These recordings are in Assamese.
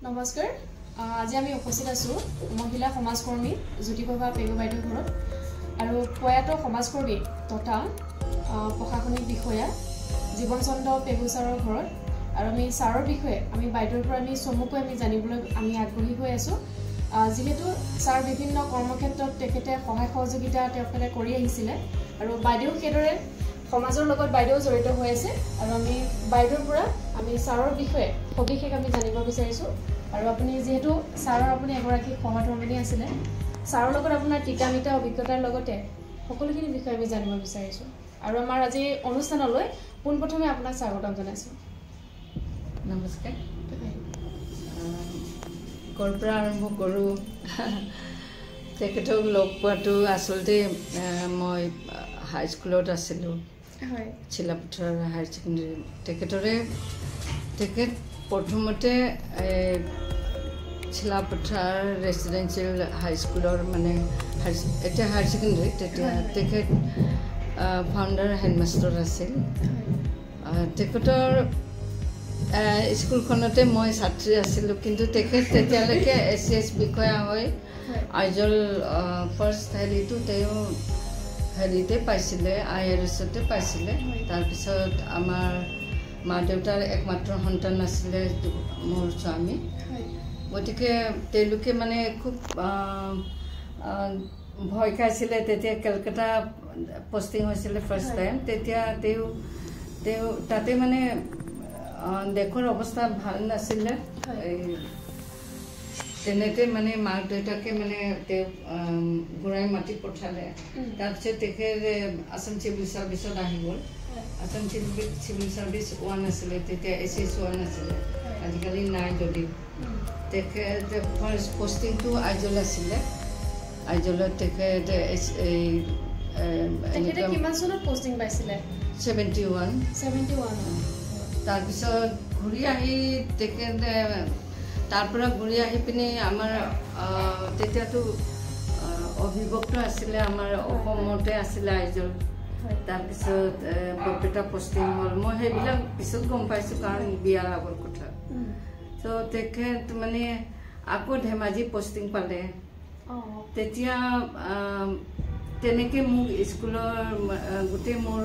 নমস্কাৰ আজি আমি উপস্থিত আছো মহিলা সমাজকৰ্মী জ্যোতিপ্ৰভা পেগু বাইদেউৰ ঘৰত আৰু প্ৰয়াত সমাজকৰ্মী তথা প্ৰশাসনিক বিষয়া জীৱনচন্দ্ৰ পেগু ছাৰৰ ঘৰত আৰু আমি ছাৰৰ বিষয়ে আমি বাইদেউৰ পৰা আমি চমুকৈ আমি জানিবলৈ আমি আগ্ৰহী হৈ আছো যেহেতু ছাৰ বিভিন্ন কৰ্মক্ষেত্ৰত তেখেতে সহায় সহযোগিতা তেখেতে কৰি আহিছিলে আৰু বাইদেউ সেইদৰে সমাজৰ লগত বাইদেউ জড়িত হৈ আছে আৰু আমি বাইদেউৰ পৰা আমি ছাৰৰ বিষয়ে সবিশেষ আমি জানিব বিচাৰিছো আৰু আপুনি যেহেতু ছাৰৰ আপুনি এগৰাকী সহধৰ্মিনী আছিলে ছাৰৰ লগত আপোনাৰ টিকামিতা অভিজ্ঞতাৰ লগতে সকলোখিনি বিষয়ে আমি জানিব বিচাৰিছো আৰু আমাৰ আজি অনুষ্ঠানলৈ পোনপ্ৰথমে আপোনাক স্বাগতম জনাইছো নমস্কাৰ কৰপৰা আৰম্ভ কৰোঁ তেখেতক লগ পোৱাটো আচলতে মই হাইস্কুলত আছিলোঁ চিলাপথাৰ হায়াৰ ছেকেণ্ডেৰী তেখেত প্ৰথমতে চিলাপথাৰ ৰেচিডেঞ্চিয়েল হাইস্কুলৰ মানে এতিয়া হায়াৰ ছেকেণ্ডেৰী তেতিয়া তেখেত ফাউণ্ডাৰ হেডমাষ্টাৰ আছিল তেখেতৰ স্কুলখনতে মই ছাত্ৰী আছিলোঁ কিন্তু তেখেত তেতিয়ালৈকে SCS বিষয়া হৈ আইজল ফাৰ্ষ্ট হেৰিটো তেওঁ হেৰিতে পাইছিলে IRSতে পাইছিলে তাৰপিছত আমাৰ মা দেউতাৰ একমাত্ৰ সন্তান আছিলে মোৰ স্বামী গতিকে তেওঁলোকে মানে খুব ভয় খাইছিলে তেতিয়া কলকাতা পষ্টিং হৈছিলে ফাৰ্ষ্ট টাইম তেতিয়া তেওঁ তাতে মানে দেশৰ অৱস্থা ভাল নাছিলে তেনেতে মানে মাক দেউতাকে মানে তেওঁ ঘূৰাই মাতি পঠালে তাৰপিছত তেখেত আসাম চিভিল চাৰ্ভিচত আহি গ'ল আসাম চিভিল চাৰ্ভিচ 1 আছিলে তেতিয়া SS 1 আছিলে আজিকালি নাই যদিও তেখেত ফাৰ্ষ্ট পষ্টিংটো আইজল আছিলে আইজলত তেখেত কিমান চনত পষ্টিং পাইছিলে 71 তাৰপিছত ঘূৰি আহি তেখেত তাৰপৰা ঘূৰি আহি পিনে আমাৰ তেতিয়াতো অভিভক্ত আছিলে আমাৰ অসমতে আছিলে আইজল তাৰপিছত বৰপেটা পষ্টিং হ'ল মই সেইবিলাক পিছত গম পাইছোঁ কাৰণ বিয়াৰ আগৰ কথা তো তেখেত মানে আকৌ ধেমাজি পষ্টিং পালে তেতিয়া তেনেকৈ মোক স্কুলৰ গোটেই মোৰ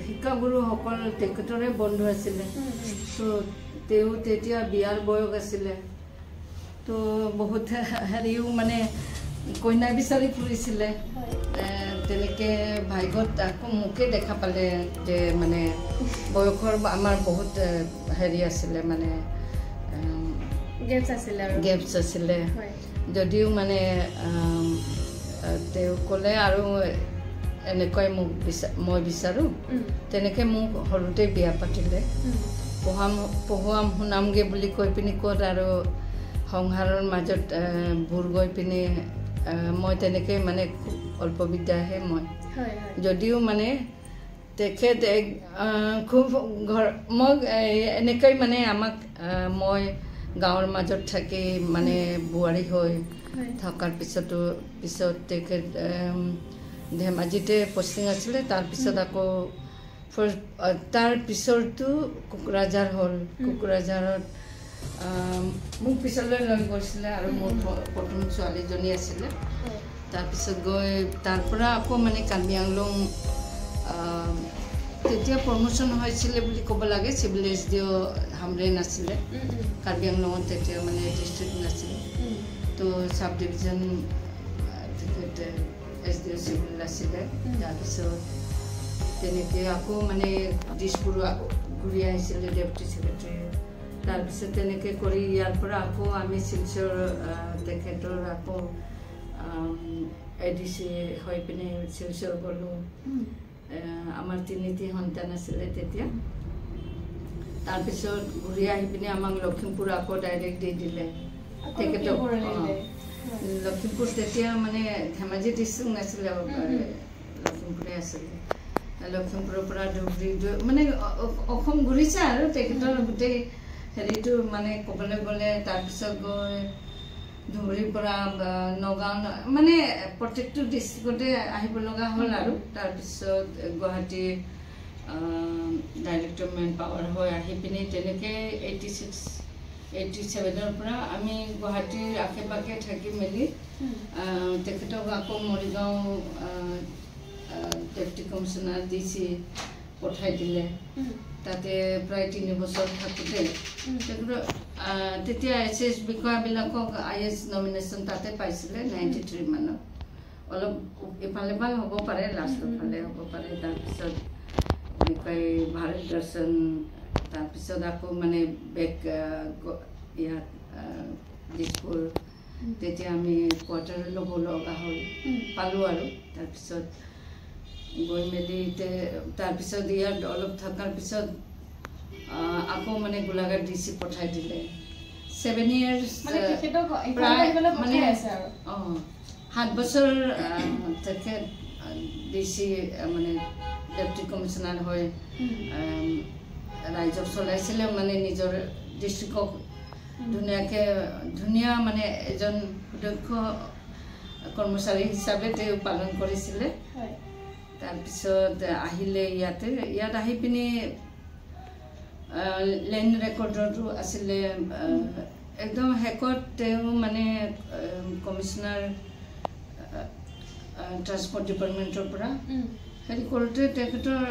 শিক্ষাগুৰুসকল তেখেতৰে বন্ধু আছিলে তো তেওঁ তেতিয়া বিয়াৰ বয়স আছিলে তো বহুত হেৰিও মানে কইনা বিচাৰি ফুৰিছিলে তেনেকৈ ভাগ্যত আকৌ মোকে দেখা পালে যে মানে বয়সৰ আমাৰ বহুত হেৰি আছিলে মানে গেপছ আছিলে যদিও মানে তেওঁ ক'লে আৰু এনেকৈ মোক মই বিচাৰোঁ তেনেকৈ মোক সৰুতে বিয়া পাতিলে পঢ়ুৱাম শুনামগৈ বুলি কৈ পিনি ক'ত আৰু সংসাৰৰ মাজত বুৰ গৈ পিনি মই তেনেকৈ মানে খুব অল্প বিদ্যাহে মই যদিও মানে তেখেত খুব মই এনেকৈ মানে আমাক মই গাঁৱৰ মাজত থাকি মানে বোৱাৰী হৈ থকাৰ পিছত তেখেত ধেমাজিতে পষ্টিং আছিলে তাৰপিছত আকৌ তাৰ পিছৰটো কোকৰাঝাৰ হ'ল কোকৰাঝাৰত মোক পিছলৈ লৈ গৈছিলে আৰু মোৰ প্ৰথম ছোৱালীজনী আছিলে তাৰপিছত গৈ তাৰ পৰা আকৌ মানে কাৰ্বি আংলং তেতিয়া প্ৰমোশ্যন হৈছিলে বুলি ক'ব লাগে চিভিল SDO হামৰে নাছিলে কাৰ্বি আংলঙত তেতিয়া মানে ডিষ্ট্ৰিক্ট নাছিলে তো চাব ডিভিজন তেখেত SDO চিভিল আছিলে তাৰপিছত তেনেকৈ আকৌ মানে দিছপুৰ ঘূৰি আহিছিলে ডেপুটি ছেক্ৰেটাৰী তাৰপিছত তেনেকৈ কৰি ইয়াৰ পৰা আকৌ আমি শিলচৰ তেখেতৰ আকৌ ADC হৈ পিনে শিলচৰ গ'লোঁ আমাৰ 3টি সন্তান আছিলে তেতিয়া তাৰপিছত ঘূৰি আহি পিনে আমাক লখিমপুৰ আকৌ ডাইৰেক্ট দি দিলে তেখেতক লখিমপুৰ তেতিয়া মানে ধেমাজি ডিষ্ট্ৰিক্ট নাছিলে লখিমপুৰে আছিলে লখিমপুৰৰ পৰা ধুবুৰী মানে অসম ঘূৰিছে আৰু তেখেতৰ গোটেই হেৰিটো মানে ক'বলৈ গ'লে তাৰপিছত গৈ ধুবুৰীৰ পৰা নগাঁও মানে প্ৰত্যেকটো ডিষ্ট্ৰিক্টতে আহিব লগা হ'ল আৰু তাৰপিছত গুৱাহাটী ডাইৰেক্টৰ মেন পাৱাৰ হৈ আহি পিনি তেনেকৈ 87ৰ পৰা আমি গুৱাহাটীৰ আশে পাশে থাকি মেলি তেখেতক আকৌ মৰিগাঁও ডেপুটি কমিশ্যনাৰ DC পঠাই দিলে। তাতে প্ৰায় 3 বছৰ থাকোঁতে তেখেতৰ তেতিয়া SS বিষয়াবিলাকক IS নমিনেশ্যন তাতে পাইছিলে 93 মানত। অলপ ইফালে ভাল হ'ব পাৰে, লাষ্টৰ ফালে হ'ব পাৰে। তাৰপিছত এনেকৈ ভাৰত দৰ্শন, তাৰপিছত আকৌ মানে বেক ইয়াত দিছপুৰ, তেতিয়া আমি কোৱাৰ্টাৰ ল'ব লগা হ'ল, পালোঁ আৰু। তাৰপিছত গৈ মেলি তাৰপিছত ইয়াত অলপ থকাৰ পিছত আকৌ মানে গোলাঘাট DC পঠাই দিলে। 7 years প্ৰায় মানে 7 বছৰ তেখেত DC মানে ডেপুটি কমিশ্যনাৰ হৈ ৰাইজক চলাইছিলে, মানে নিজৰ ডিষ্ট্ৰিক্টক ধুনীয়া মানে এজন সুদক্ষ কৰ্মচাৰী হিচাপে তেওঁ পালন কৰিছিলে। তাৰপিছত আহিলে ইয়াত আহি পিনি লেণ্ড ৰেকৰ্ডতো আছিলে। একদম শেষত তেওঁ মানে কমিশ্যনাৰ ট্ৰান্সপৰ্ট ডিপাৰ্টমেণ্টৰ পৰা হেৰি কৰোঁতে তেখেতৰ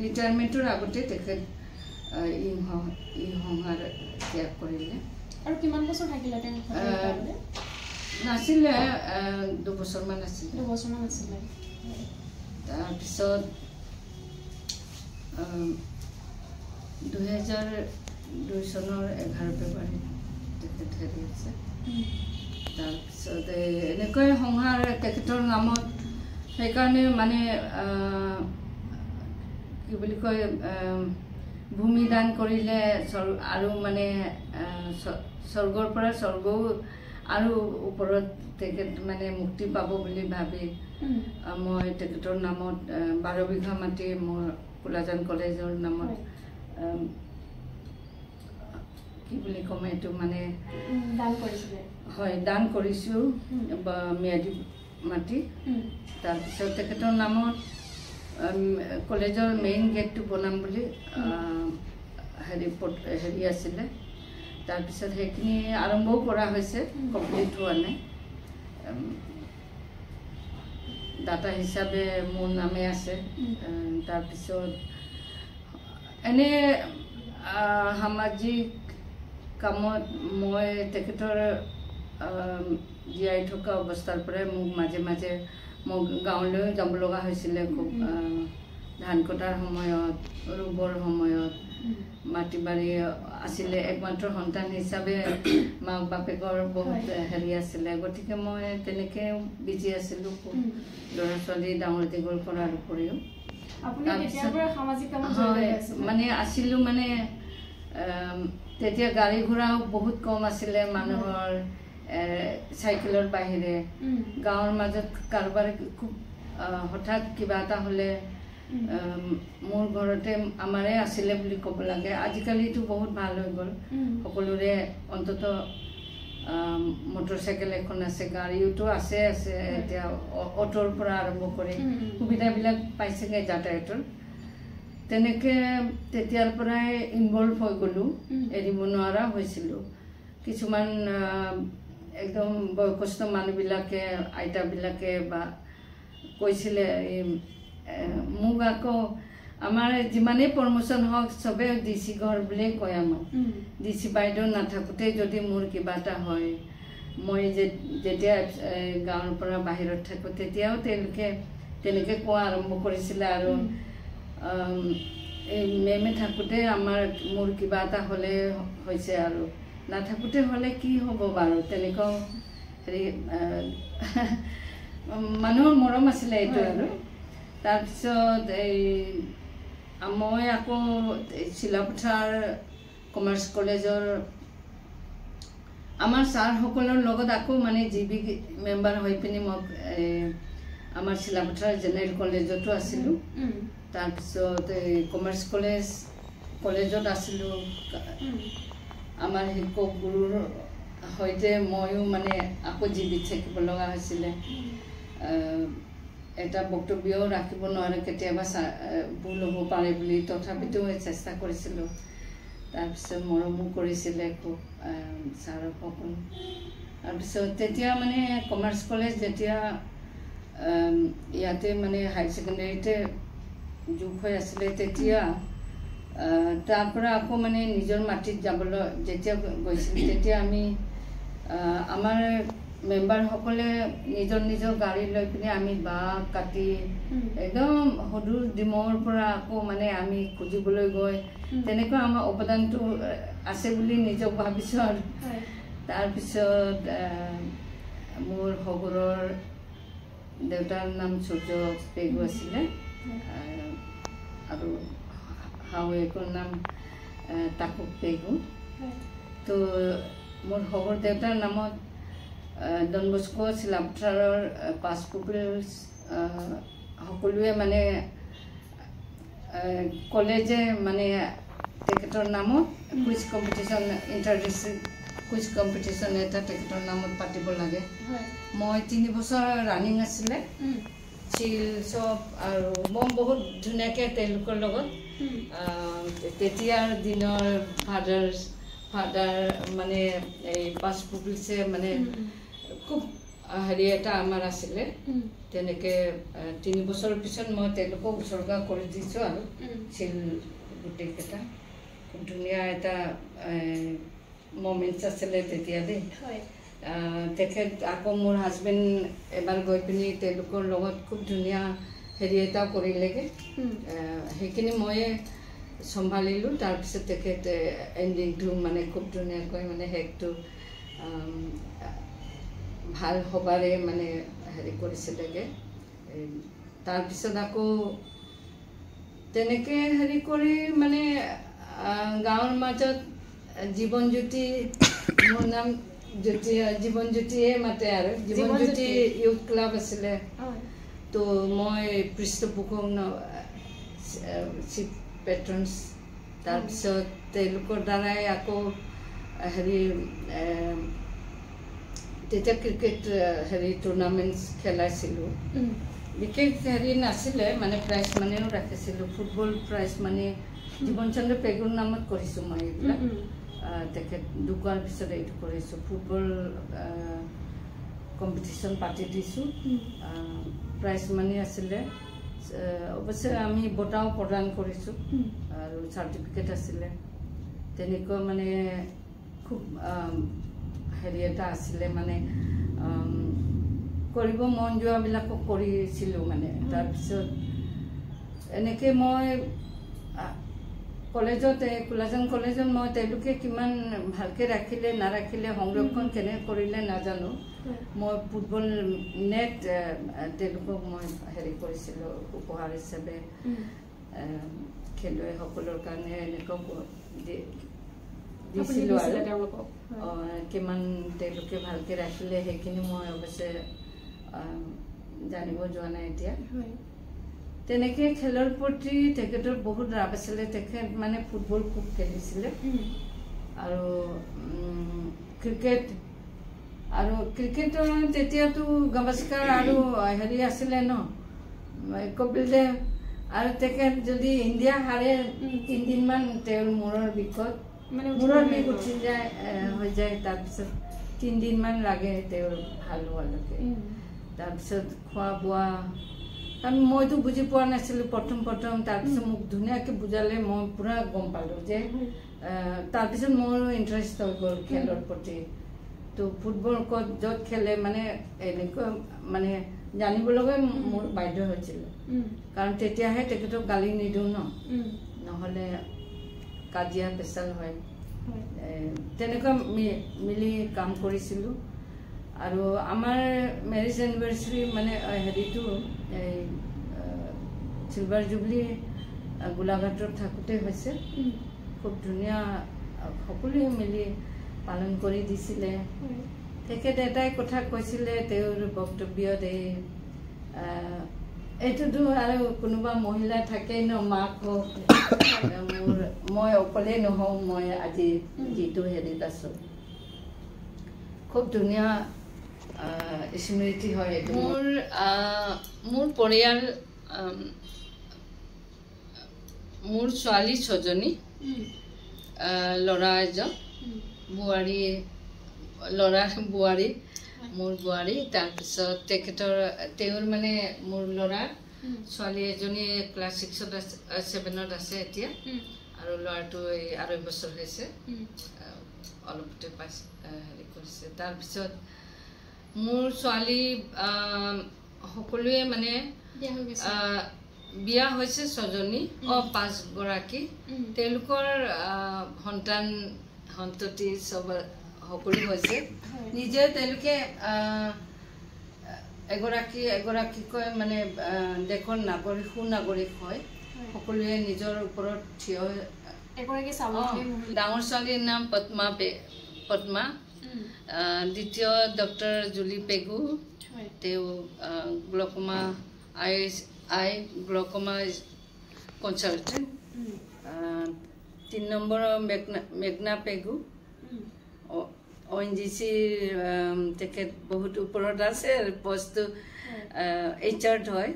ৰিটায়াৰমেণ্টৰ আগতে তেখেত ই সংসাৰ ত্যাগ কৰিলে। আৰু কিমান বছৰ থাকিলে তেওঁ? নাছিলে, 2 বছৰমান আছিলে। তাৰপিছত 2002 চনৰ 11 ফেব্ৰুৱাৰী তেখেত হেৰি আছে। তাৰপিছত এনেকৈ সংসাৰ তেখেতৰ নামত, সেইকাৰণে মানে কি বুলি কয়, ভূমি দান কৰিলে আৰু মানে স্বৰ্গৰ পৰা স্বৰ্গও আৰু ওপৰত তেখেত মানে মুক্তি পাব বুলি ভাবি মই তেখেতৰ নামত 12 বিঘা মাটি মোৰ কোলাজান কলেজৰ নামত কি বুলি ক'ম, এইটো মানে দান কৰিছিলে। হয়, দান কৰিছোঁ ম্যাদী মাটি। তাৰপিছত তেখেতৰ নামত কলেজৰ মেইন গেটটো বনাম বুলি হেৰি আছিলে। তাৰপিছত সেইখিনি আৰম্ভও কৰা হৈছে, কমপ্লিট হোৱা নাই। দাতা হিচাপে মোৰ নামে আছে। তাৰপিছত এনে সামাজিক কামত মই তেখেতৰ জীয়াই থকা অৱস্থাৰ পৰাই মোক মাজে মাজে মোক গাঁৱলৈ যাব লগা হৈছিলে। খুব ধান কটাৰ সময়ত, ৰুবৰ সময়ত, মাটি বাৰী আছিলে। একমাত্ৰ সন্তান হিচাপে মাক বাপেকৰ বহুত হেৰি আছিলে, গতিকে মই তেনেকৈ বিজি আছিলোঁ খুব ল'ৰা ছোৱালী ডাঙৰ দীঘল কৰাৰ উপৰিও। মানে আছিলোঁ মানে তেতিয়া গাড়ী ঘোঁৰাও বহুত কম আছিলে মানুহৰ, চাইকেলৰ বাহিৰে। গাঁৱৰ মাজত কাৰোবাৰ খুব হঠাৎ কিবা এটা হ'লে মোৰ ঘৰতে আমাৰে আছিলে বুলি ক'ব লাগে। আজিকালিতো বহুত ভাল হৈ গ'ল, সকলোৰে অন্তত মটৰ চাইকেল এখন আছে, গাড়ীওতো আছে এতিয়া, অটোৰ পৰা আৰম্ভ কৰি সুবিধাবিলাক পাইছেগৈ যাতায়াতৰ। তেনেকৈ তেতিয়াৰ পৰাই ইনভলভ হৈ গ'লোঁ, এৰিব নোৱাৰা হৈছিলোঁ। কিছুমান একদম বয়সস্থ মানুহবিলাকে, আইতাবিলাকে বা কৈছিলে মোক, আকৌ আমাৰ যিমানেই প্ৰমোশ্যন হওক চবে DC ঘৰ বুলিয়ে কয় আমাক। DC বাইদেউ নাথাকোঁতে যদি মোৰ কিবা এটা হয়, মই যেতিয়া গাঁৱৰ পৰা বাহিৰত থাকোঁ তেতিয়াও তেওঁলোকে তেনেকৈ কোৱা আৰম্ভ কৰিছিলে। আৰু এই মেমে থাকোঁতে মোৰ কিবা এটা হ'লে হৈছে, আৰু নাথাকোঁতে হ'লে কি হ'ব বাৰু, তেনেকুৱাও হেৰি মানুহৰ মৰম আছিলে এইটো। আৰু তাৰপিছত মই আকৌ চিলাপথাৰ কমাৰ্চ কলেজৰ আমাৰ ছাৰসকলৰ লগত আকৌ মানে GB মেম্বাৰ হৈ পিনি মোক আমাৰ চিলাপথাৰ জেনেৰেল কলেজতো আছিলোঁ। তাৰপিছত কমাৰ্চ কলেজত আছিলোঁ। আমাৰ শিক্ষক গুৰুৰ সৈতে ময়ো মানে আকৌ জীৱিত থাকিব লগা হৈছিলে। এটা বক্তব্যও ৰাখিব নোৱাৰে কেতিয়াবা ভুল হ'ব পাৰে বুলি তথাপিতো চেষ্টা কৰিছিলোঁ তাৰপিছত মৰমো কৰিছিলে খুব ছাৰসকল তাৰপিছত তেতিয়া মানে কমাৰ্চ কলেজ যেতিয়া ইয়াতে মানে হাই ছেকেণ্ডেৰীতে যোগ হৈ আছিলে তেতিয়া তাৰ পৰা আকৌ মানে নিজৰ মাটিত যাবলৈ যেতিয়া গৈছিল তেতিয়া আমি আমাৰ মেম্বাৰসকলে নিজৰ গাড়ী লৈ পিনে আমি বাঁহ কাটি একদম সদূৰ ডিমৰ পৰা আকৌ মানে আমি খুজিবলৈ গৈ তেনেকুৱা আমাৰ অৱদানটো আছে বুলি নিজক ভাবিছোঁ আৰু তাৰপিছত মোৰ শহুৰৰ দেউতাৰ নাম সূৰ্য পেগু আছিলে আৰু শাহুৱেকৰ নাম তাকু পেগু তো মোৰ শহুৰ দেউতাৰ নামত ডন বস্কো চিলাপথাৰৰ পাঁচ পুপিলছ সকলোৱে মানে কলেজে মানে তেখেতৰ নামত কুইজ কম্পিটিশ্যন ইণ্টাৰডিষ্ট্ৰিক্ট কুইজ কম্পিটিশ্যন এটা তেখেতৰ নামত পাতিব লাগে মই 3 বছৰ ৰানিং আছিলে চিল চব আৰু মই বহুত ধুনীয়াকৈ তেওঁলোকৰ লগত তেতিয়াৰ দিনৰ ফাদাৰ মানে এই পাঁচ পুপিলছে মানে খুব হেৰি এটা আমাৰ আছিলে তেনেকৈ 3 বছৰৰ পিছত মই তেওঁলোকক উৎসৰ্গা কৰি দিছোঁ আৰু চিল গোটেইকেইটা খুব ধুনীয়া এটা মমেণ্টছ আছিলে তেতিয়া দেই তেখেত আকৌ মোৰ হাজবেণ্ড এবাৰ গৈ পিনি তেওঁলোকৰ লগত খুব ধুনীয়া হেৰি এটা কৰিলেগৈ সেইখিনি ময়ে চম্ভালিলোঁ তাৰপিছত তেখেত এণ্ডিংটো মানে খুব ধুনীয়াকৈ মানে শেষটো ভাল হ'বাৰে মানে হেৰি কৰিছিলেগৈ তাৰপিছত আকৌ তেনেকৈ হেৰি কৰি মানে গাঁৱৰ মাজত জীৱন জ্যোতি মোৰ নাম জ্যোতি জীৱন জ্যোতিয়ে মাতে আৰু জীৱন জ্যোতি ইউথ ক্লাব আছিলে তো মই পৃষ্ঠপোষক চিফ পেট্ৰনছ তাৰপিছত তেওঁলোকৰ দ্বাৰাই আকৌ হেৰি তেতিয়া ক্ৰিকেট হেৰি টুৰ্ণামেণ্টছ খেলাইছিলোঁ বিশেষ হেৰি নাছিলে মানে প্ৰাইজ মানিও ৰাখিছিলোঁ ফুটবল প্ৰাইজ মানি জীৱন চন্দ্ৰ পেগুৰ নামত কৰিছোঁ মই এইবিলাক তেখেত ঢুকোৱাৰ পিছত এইটো কৰিছোঁ ফুটবল কম্পিটিশ্যন পাতি দিছোঁ প্ৰাইজ মানি আছিলে অৱশ্যে আমি বঁটাও প্ৰদান কৰিছোঁ আৰু চাৰ্টিফিকেট আছিলে তেনেকুৱা মানে খুব হেৰি এটা আছিলে মানে কৰিব মন যোৱাবিলাকো কৰিছিলোঁ মানে তাৰপিছত এনেকৈ মই কলেজত কোলাজান কলেজত মই তেওঁলোকে কিমান ভালকৈ ৰাখিলে নাৰাখিলে সংৰক্ষণ কেনে কৰিলে নাজানো মই ফুটবল নেট তেওঁলোকক মই হেৰি কৰিছিলোঁ উপহাৰ হিচাপে খেলুৱৈসকলৰ কাৰণে এনেকুৱা দিছিলোঁ আৰু কিমান তেওঁলোকে ভালকৈ ৰাখিলে সেইখিনি মই অৱশ্যে জানিব যোৱা নাই এতিয়া তেনেকৈ খেলৰ প্ৰতি তেখেতৰ বহুত ৰাপ আছিলে তেখেত মানে ফুটবল খুব খেলিছিলে আৰু ক্ৰিকেট আৰু ক্ৰিকেটৰ তেতিয়াতো গাভাস্কাৰ আৰু হেৰি আছিলে ন কপিল দেৱ আৰু তেখেত যদি ইণ্ডিয়া হাৰে 3 দিনমান তেওঁৰ মূৰৰ বিষত মূৰৰ বিষ উঠি যায় হৈ যায় তাৰপিছত 3 দিনমান লাগে তেওঁৰ ভাল হোৱালৈকে তাৰপিছত খোৱা বোৱা কাৰণ মইতো বুজি পোৱা নাছিলোঁ প্ৰথম তাৰপিছত মোক ধুনীয়াকৈ বুজালে মই পুৰা গম পালোঁ যে তাৰপিছত মোৰ ইণ্টাৰেষ্ট হৈ গ'ল খেলৰ প্ৰতি তো ফুটবল ক'ত য'ত খেলে মানে এনেকুৱা মানে জানিবলগীয়া মোৰ বাধ্য হৈছিল কাৰণ তেতিয়াহে তেখেতক গালি নিদিওঁ নহ'লে কাজিয়া পেচাল হয় তেনেকুৱা মিলি কাম কৰিছিলোঁ আৰু আমাৰ মেৰিজ এনিভাৰ্চাৰী মানে হেৰিটো এই চিলভাৰ জুবলি গোলাঘাটত থাকোঁতে হৈছে খুব ধুনীয়া সকলোৱে মিলি পালন কৰি দিছিলে তেখেত এটাই কথা কৈছিলে তেওঁৰ বক্তব্যত এইটোতো আৰু কোনোবা মহিলা থাকেই ন মাক হওক মই অকলে নহওঁ মই আজি যিটো হেৰিত আছোঁ খুব ধুনীয়া স্মৃতি হয় মোৰ পৰিয়াল মোৰ ছোৱালী 6জনী ল'ৰা এজন বোৱাৰী ল'ৰা বোৱাৰী মোৰ বোৱাৰী তাৰপিছত তেওঁৰ মানে মোৰ ল'ৰা ছোৱালী এজনী ক্লাছ 6ত 7ত আছে এতিয়া আৰু ল'ৰাটো এই 2.5 বছৰ হৈছে অলপতে পাইছে হেৰি কৰিছে তাৰপিছত মোৰ ছোৱালী সকলোৱে মানে বিয়া হৈছে 6জনী 5গৰাকী তেওঁলোকৰ সন্ততি সব সকলো হৈছে নিজে তেওঁলোকে এগৰাকীকৈ মানে দেশৰ নাগৰিক সুনাগৰিক হয় সকলোৱে নিজৰ ওপৰত থিয় ডাঙৰ ছোৱালীৰ নাম পদ্মা দ্বিতীয় ডক্টৰ জুলি পেগু তেওঁ গ্লকমা গ্লকমা কনচালটেণ্ট 3 নম্বৰ মেঘনা পেগু ONGC তেখেত বহুত ওপৰত আছে পোষ্টটো HR হয়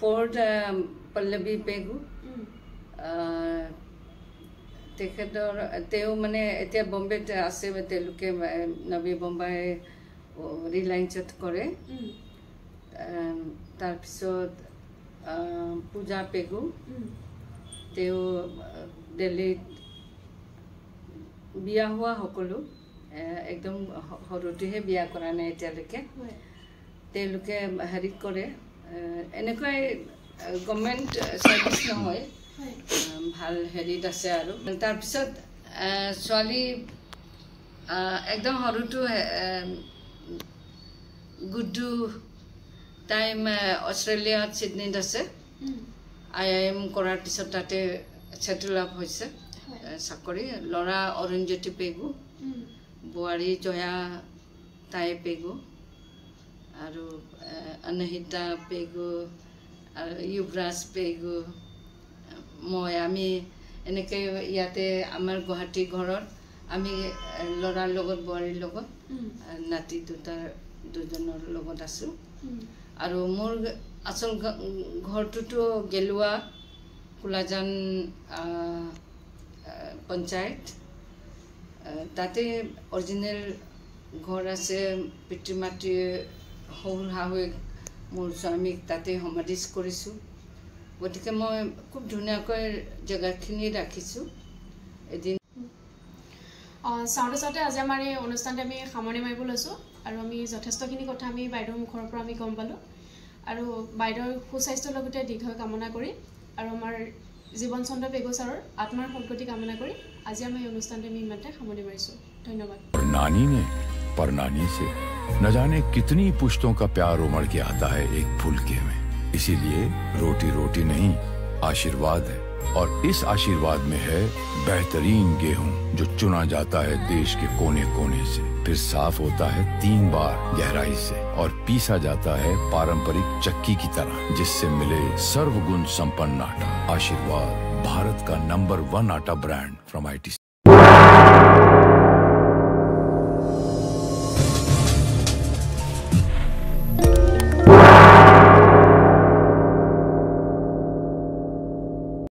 পৰ্ট পল্লৱী পেগু তেওঁ মানে এতিয়া বম্বেত আছে তেওঁলোকে নবী বম্বাই ৰিলায়েন্সত কৰে তাৰপিছত পূজা পেগু তেওঁ দিল্লীত বিয়া হোৱা সকলো একদম সৰুতেহে বিয়া কৰা নাই এতিয়ালৈকে তেওঁলোকে হেৰি কৰে এনেকৈ গভৰ্ণমেণ্ট চাৰ্ভিচ নহয় ভাল হেৰিত আছে আৰু তাৰপিছত ছোৱালী একদম সৰুটো গুড্ডু টাইম অষ্ট্ৰেলিয়াত ছিডনীত আছে IIM কৰাৰ পিছত তাতে ছেটেল আপ হৈছে চাকৰি ল'ৰা অৰুণজ্যোতি পেগু বোৱাৰী জয়া তাই পেগু আৰু অনহিতা পেগু আৰু যুৱৰাজ পেগু আমি এনেকৈ ইয়াতে আমাৰ গুৱাহাটী ঘৰত আমি ল'ৰাৰ লগত বোৱাৰীৰ লগত নাতি দুজনৰ লগত আছোঁ আৰু মোৰ আচল ঘৰটোতো গেলুৱা কুলাজান পঞ্চায়ত তাতে অৰিজিনেল ঘৰ আছে পিতৃ মাতৃ শহুৰ শাহুৱেক মোৰ স্বামীক তাতে সমাধিচ কৰিছোঁ গতিকে মই খুব ধুনীয়াকৈ জেগাখিনি ৰাখিছোঁ এদিন চাওঁতে আজি আমাৰ এই অনুষ্ঠানটো আমি সামৰণি মাৰিব লৈছোঁ আৰু আমি যথেষ্টখিনি কথা আমি বাইদেউৰ মুখৰ পৰা আমি গম পালোঁ আৰু বাইদেউৰ সুস্বাস্থ্যৰ লগতে দীৰ্ঘায়ু কামনা কৰি আৰু আমাৰ জীবন চন্দ্ৰ পেগু ছাৰৰ আত্মাৰ সদ্গতি কামনা কৰি আজি আমি এই অনুষ্ঠানটো আমি ইমানতে সামৰণি মাৰিছোঁ ধন্যবাদ नानी ने परनानी से न जाने कितनी पुश्तों का प्यार उमड़ के आता है एक फुलके में इसीलिए रोटी रोटी नहीं आशीर्वाद है और इस आशीर्वाद में है बेहतरीन गेहूं जो चुना जाता है देश के कोने कोने से फिर साफ होता है 3 बार गहराई से और पीसा जाता है पारंपरिक चक्की की तरह जिससे मिले सर्वगुण संपन्न आटा आशीर्वाद भारत का नंबर 1 आटा ब्रांड फ्रॉम ITC